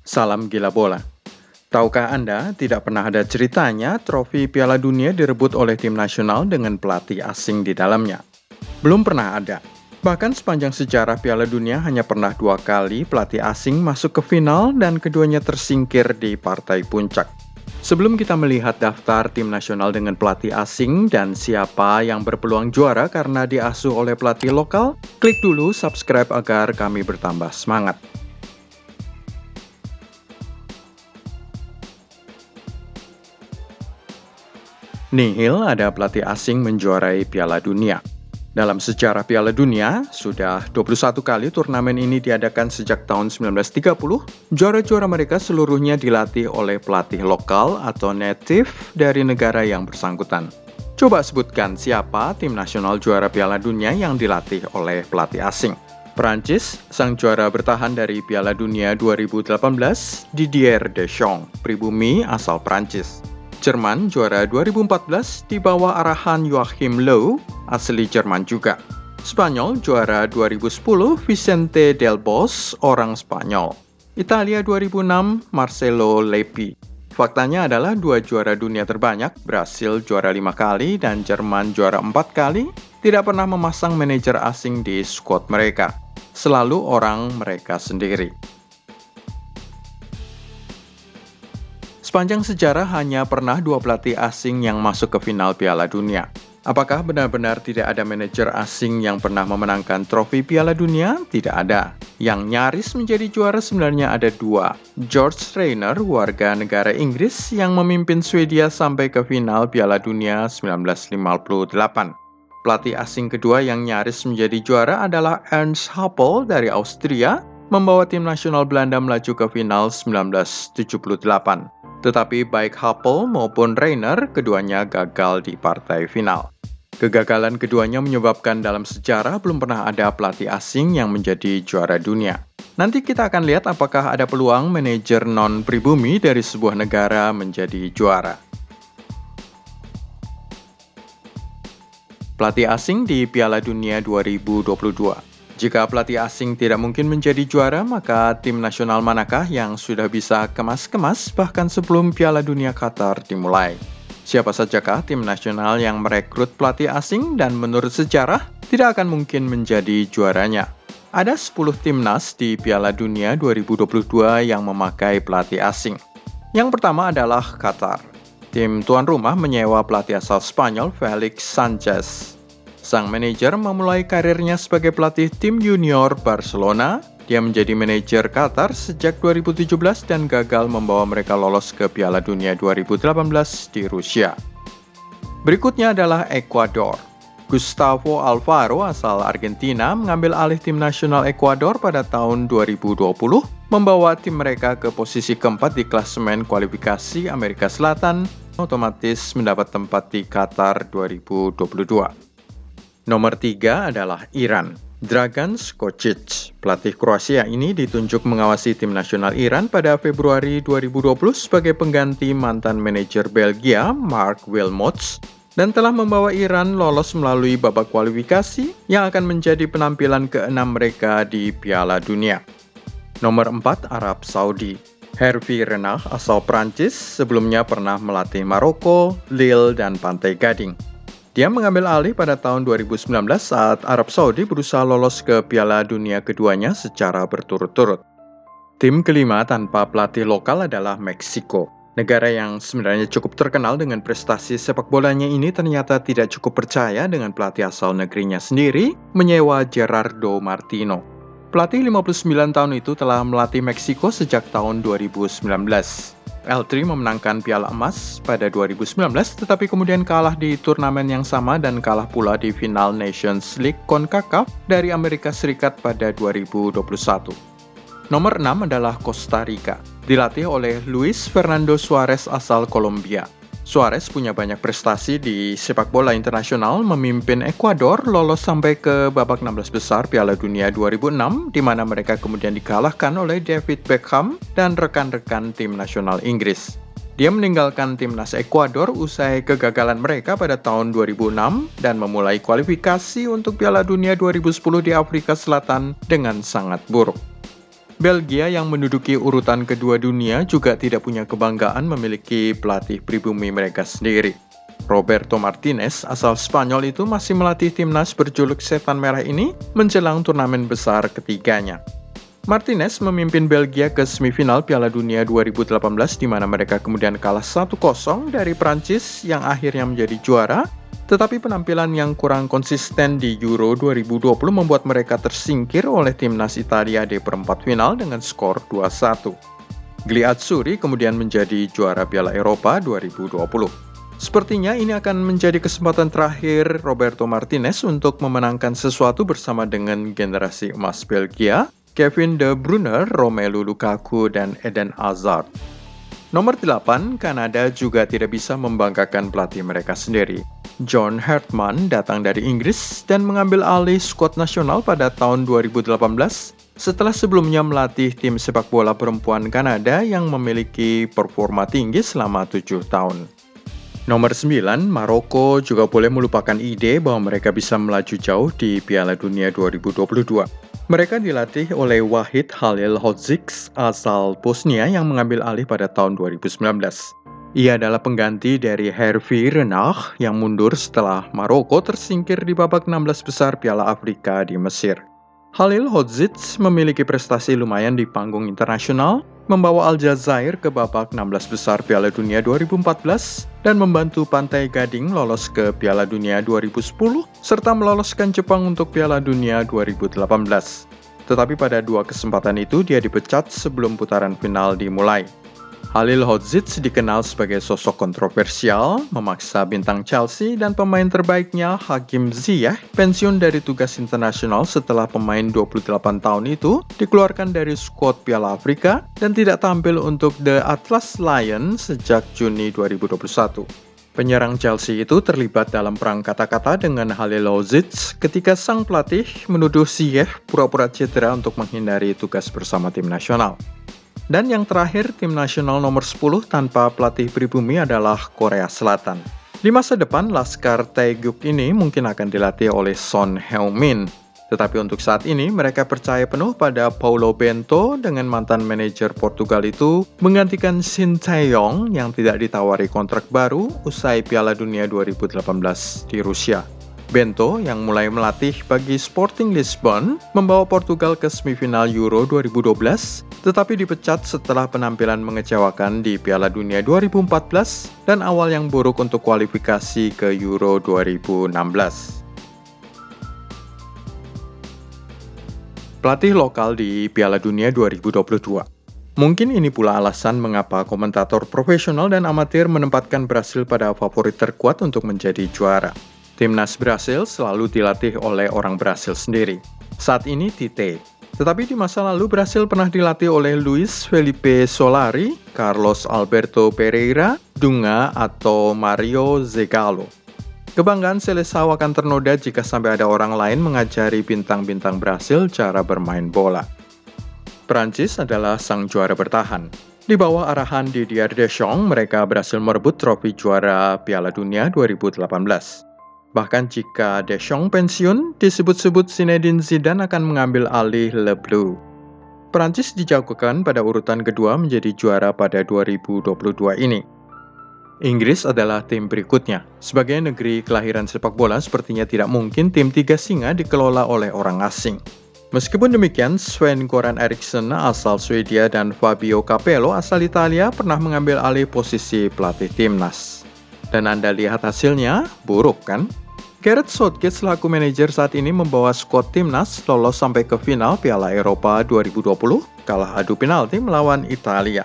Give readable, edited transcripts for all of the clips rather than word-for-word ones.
Salam gila bola. Tahukah Anda, tidak pernah ada ceritanya trofi Piala Dunia direbut oleh tim nasional dengan pelatih asing di dalamnya. Belum pernah ada. Bahkan sepanjang sejarah Piala Dunia hanya pernah 2 kali pelatih asing masuk ke final dan keduanya tersingkir di partai puncak. Sebelum kita melihat daftar tim nasional dengan pelatih asing dan siapa yang berpeluang juara karena diasuh oleh pelatih lokal, klik dulu subscribe agar kami bertambah semangat. Nihil ada pelatih asing menjuarai Piala Dunia. Dalam sejarah Piala Dunia, sudah 21 kali turnamen ini diadakan sejak tahun 1930. Juara-juara mereka seluruhnya dilatih oleh pelatih lokal atau native dari negara yang bersangkutan. Coba sebutkan siapa tim nasional juara Piala Dunia yang dilatih oleh pelatih asing. Prancis, sang juara bertahan dari Piala Dunia 2018, Didier Deschamps, pribumi asal Prancis. Jerman juara 2014 di bawah arahan Joachim Löw, asli Jerman juga. Spanyol juara 2010 Vicente Del Bosque, orang Spanyol. Italia 2006 Marcelo Lippi. Faktanya adalah 2 juara dunia terbanyak, Brasil juara 5 kali dan Jerman juara 4 kali, tidak pernah memasang manajer asing di skuad mereka. Selalu orang mereka sendiri. Sepanjang sejarah hanya pernah 2 pelatih asing yang masuk ke final Piala Dunia. Apakah benar-benar tidak ada manajer asing yang pernah memenangkan trofi Piala Dunia? Tidak ada. Yang nyaris menjadi juara sebenarnya ada 2. George Rayner, warga negara Inggris yang memimpin Swedia sampai ke final Piala Dunia 1958. Pelatih asing kedua yang nyaris menjadi juara adalah Ernst Happel dari Austria, membawa tim nasional Belanda melaju ke final 1978. Tetapi baik Happel maupun Rayner, keduanya gagal di partai final. Kegagalan keduanya menyebabkan dalam sejarah belum pernah ada pelatih asing yang menjadi juara dunia. Nanti kita akan lihat apakah ada peluang manajer non-pribumi dari sebuah negara menjadi juara. Pelatih asing di Piala Dunia 2022. Jika pelatih asing tidak mungkin menjadi juara, maka tim nasional manakah yang sudah bisa kemas-kemas bahkan sebelum Piala Dunia Qatar dimulai? Siapa sajakah tim nasional yang merekrut pelatih asing dan menurut sejarah tidak akan mungkin menjadi juaranya? Ada 10 timnas di Piala Dunia 2022 yang memakai pelatih asing. Yang pertama adalah Qatar. Tim tuan rumah menyewa pelatih asal Spanyol Felix Sanchez. Sang manajer memulai karirnya sebagai pelatih tim junior Barcelona. Dia menjadi manajer Qatar sejak 2017 dan gagal membawa mereka lolos ke Piala Dunia 2018 di Rusia. Berikutnya adalah Ekuador. Gustavo Alfaro asal Argentina mengambil alih tim nasional Ekuador pada tahun 2020, membawa tim mereka ke posisi keempat di klasemen kualifikasi Amerika Selatan, otomatis mendapat tempat di Qatar 2022. Nomor 3 adalah Iran. Dragan Skocic, pelatih Kroasia ini ditunjuk mengawasi tim nasional Iran pada Februari 2020 sebagai pengganti mantan manajer Belgia Mark Wilmots dan telah membawa Iran lolos melalui babak kualifikasi yang akan menjadi penampilan ke-6 mereka di Piala Dunia. Nomor 4 Arab Saudi. Hervé Renard asal Prancis sebelumnya pernah melatih Maroko, Lille, dan Pantai Gading. Dia mengambil alih pada tahun 2019 saat Arab Saudi berusaha lolos ke Piala Dunia keduanya secara berturut-turut. Tim kelima tanpa pelatih lokal adalah Meksiko. Negara yang sebenarnya cukup terkenal dengan prestasi sepak bolanya ini ternyata tidak cukup percaya dengan pelatih asal negerinya sendiri, menyewa Gerardo Martino. Pelatih 59 tahun itu telah melatih Meksiko sejak tahun 2019. El-Tri memenangkan Piala Emas pada 2019, tetapi kemudian kalah di turnamen yang sama dan kalah pula di final Nations League CONCACAF dari Amerika Serikat pada 2021. Nomor 6 adalah Costa Rica, dilatih oleh Luis Fernando Suarez asal Kolombia. Suarez punya banyak prestasi di sepak bola internasional, memimpin Ekuador lolos sampai ke babak 16 besar Piala Dunia 2006, di mana mereka kemudian dikalahkan oleh David Beckham dan rekan-rekan tim nasional Inggris. Dia meninggalkan timnas Ekuador usai kegagalan mereka pada tahun 2006 dan memulai kualifikasi untuk Piala Dunia 2010 di Afrika Selatan dengan sangat buruk. Belgia yang menduduki urutan kedua dunia juga tidak punya kebanggaan memiliki pelatih pribumi mereka sendiri. Roberto Martinez, asal Spanyol itu masih melatih timnas berjuluk Setan Merah ini menjelang turnamen besar ketiganya. Martinez memimpin Belgia ke semifinal Piala Dunia 2018 di mana mereka kemudian kalah 1-0 dari Prancis yang akhirnya menjadi juara, tetapi penampilan yang kurang konsisten di Euro 2020 membuat mereka tersingkir oleh timnas Italia di perempat final dengan skor 2-1. Gliazzurri kemudian menjadi juara Piala Eropa 2020. Sepertinya ini akan menjadi kesempatan terakhir Roberto Martinez untuk memenangkan sesuatu bersama dengan generasi emas Belgia, Kevin De Bruyne, Romelu Lukaku, dan Eden Hazard. Nomor 8, Kanada juga tidak bisa membanggakan pelatih mereka sendiri. John Hartman datang dari Inggris dan mengambil alih skuad nasional pada tahun 2018 setelah sebelumnya melatih tim sepak bola perempuan Kanada yang memiliki performa tinggi selama 7 tahun. Nomor 9, Maroko juga boleh melupakan ide bahwa mereka bisa melaju jauh di Piala Dunia 2022. Mereka dilatih oleh Wahid Halilhodžić asal Bosnia yang mengambil alih pada tahun 2019. Ia adalah pengganti dari Hervé Renard yang mundur setelah Maroko tersingkir di babak 16 besar Piala Afrika di Mesir. Halilhodžić memiliki prestasi lumayan di panggung internasional, membawa Aljazair ke babak 16 besar Piala Dunia 2014 dan membantu Pantai Gading lolos ke Piala Dunia 2010 serta meloloskan Jepang untuk Piala Dunia 2018. Tetapi pada 2 kesempatan itu dia dipecat sebelum putaran final dimulai. Halilhodžić dikenal sebagai sosok kontroversial, memaksa bintang Chelsea dan pemain terbaiknya Hakim Ziyech pensiun dari tugas internasional setelah pemain 28 tahun itu dikeluarkan dari skuad Piala Afrika dan tidak tampil untuk The Atlas Lions sejak Juni 2021. Penyerang Chelsea itu terlibat dalam perang kata-kata dengan Halilhodžić ketika sang pelatih menuduh Ziyech pura-pura cedera untuk menghindari tugas bersama tim nasional. Dan yang terakhir, tim nasional nomor 10 tanpa pelatih pribumi adalah Korea Selatan. Di masa depan, Laskar Taeguk ini mungkin akan dilatih oleh Son Heung-min. Tetapi untuk saat ini, mereka percaya penuh pada Paulo Bento dengan mantan manajer Portugal itu menggantikan Shin Tae-yong yang tidak ditawari kontrak baru usai Piala Dunia 2018 di Rusia. Bento yang mulai melatih bagi Sporting Lisbon membawa Portugal ke semifinal Euro 2012 tetapi dipecat setelah penampilan mengecewakan di Piala Dunia 2014 dan awal yang buruk untuk kualifikasi ke Euro 2016. Pelatih lokal di Piala Dunia 2022. Mungkin ini pula alasan mengapa komentator profesional dan amatir menempatkan Brasil pada favorit terkuat untuk menjadi juara. Timnas Brasil selalu dilatih oleh orang Brasil sendiri. Saat ini Tite. Tetapi di masa lalu Brasil pernah dilatih oleh Luiz Felipe Solari, Carlos Alberto Pereira, Dunga, atau Mario Zagallo. Kebanggaan Seleção akan ternoda jika sampai ada orang lain mengajari bintang-bintang Brasil cara bermain bola. Prancis adalah sang juara bertahan. Di bawah arahan Didier Deschamps, mereka berhasil merebut trofi juara Piala Dunia 2018. Bahkan jika Deschamps pensiun, disebut-sebut Zinedine Zidane akan mengambil alih Le Bleu. Prancis dijagokan pada urutan kedua menjadi juara pada 2022 ini. Inggris adalah tim berikutnya. Sebagai negeri kelahiran sepak bola, sepertinya tidak mungkin tim tiga singa dikelola oleh orang asing. Meskipun demikian, Sven-Göran Eriksson asal Swedia dan Fabio Capello asal Italia pernah mengambil alih posisi pelatih timnas. Dan Anda lihat hasilnya, buruk kan? Gareth Southgate selaku manajer saat ini membawa skuad timnas lolos sampai ke final Piala Eropa 2020, kalah adu penalti melawan Italia.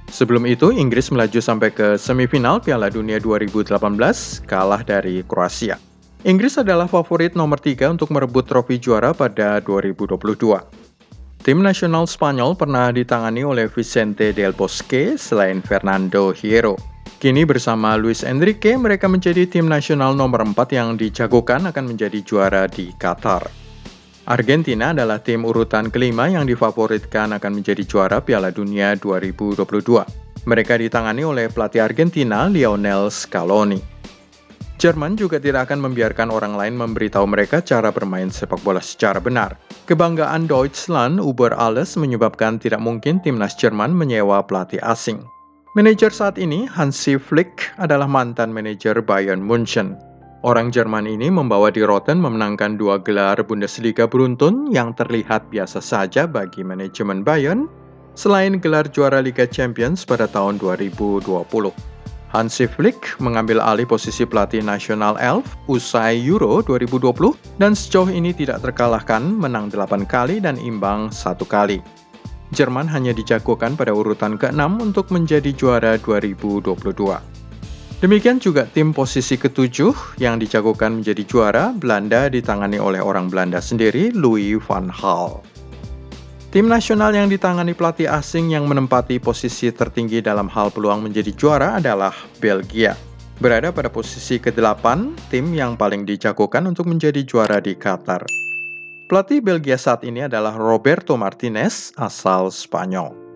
Sebelum itu, Inggris melaju sampai ke semifinal Piala Dunia 2018, kalah dari Kroasia. Inggris adalah favorit nomor 3 untuk merebut trofi juara pada 2022. Tim nasional Spanyol pernah ditangani oleh Vicente Del Bosque selain Fernando Hierro. Kini bersama Luis Enrique, mereka menjadi tim nasional nomor 4 yang dijagokan akan menjadi juara di Qatar. Argentina adalah tim urutan kelima yang difavoritkan akan menjadi juara Piala Dunia 2022. Mereka ditangani oleh pelatih Argentina Lionel Scaloni. Jerman juga tidak akan membiarkan orang lain memberitahu mereka cara bermain sepak bola secara benar. Kebanggaan Deutschland über alles menyebabkan tidak mungkin timnas Jerman menyewa pelatih asing. Manajer saat ini, Hansi Flick, adalah mantan manajer Bayern München. Orang Jerman ini membawa Die Roten memenangkan 2 gelar Bundesliga beruntun yang terlihat biasa saja bagi manajemen Bayern, selain gelar juara Liga Champions pada tahun 2020. Hansi Flick mengambil alih posisi pelatih nasional Elf usai Euro 2020 dan sejauh ini tidak terkalahkan, menang 8 kali dan imbang 1 kali. Jerman hanya dijagokan pada urutan ke-6 untuk menjadi juara 2022. Demikian juga tim posisi ke-7 yang dijagokan menjadi juara, Belanda ditangani oleh orang Belanda sendiri, Louis van Gaal. Tim nasional yang ditangani pelatih asing yang menempati posisi tertinggi dalam hal peluang menjadi juara adalah Belgia. Berada pada posisi ke-8, tim yang paling dijagokan untuk menjadi juara di Qatar. Pelatih Belgia saat ini adalah Roberto Martinez, asal Spanyol.